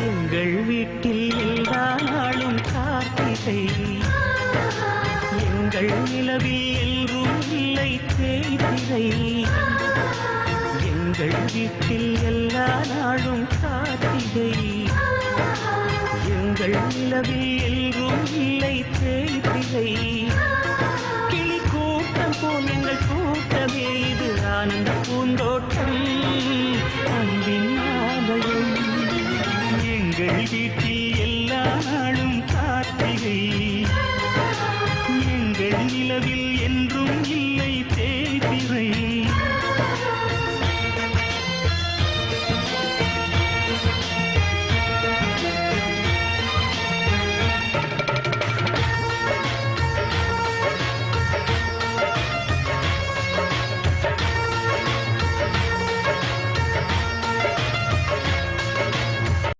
எங்கள் வீட்டில் எல்லா நாளும் கார்த்திகை எங்கள் நிலவில் எல்லோரும் இல்லை தேய்திரை எங்கள் வீட்டில் எல்லா நாளும் கார்த்திகை எங்கள் நிலவில் எல்லோரும் இல்லை தேய்திரை கிளி கூட்டம் போல் எங்கள் கூட்டமே இது ஆனந்த பூந்தோட்டம் அன்பின் ஆலயம் எங்கள் வீட்டில்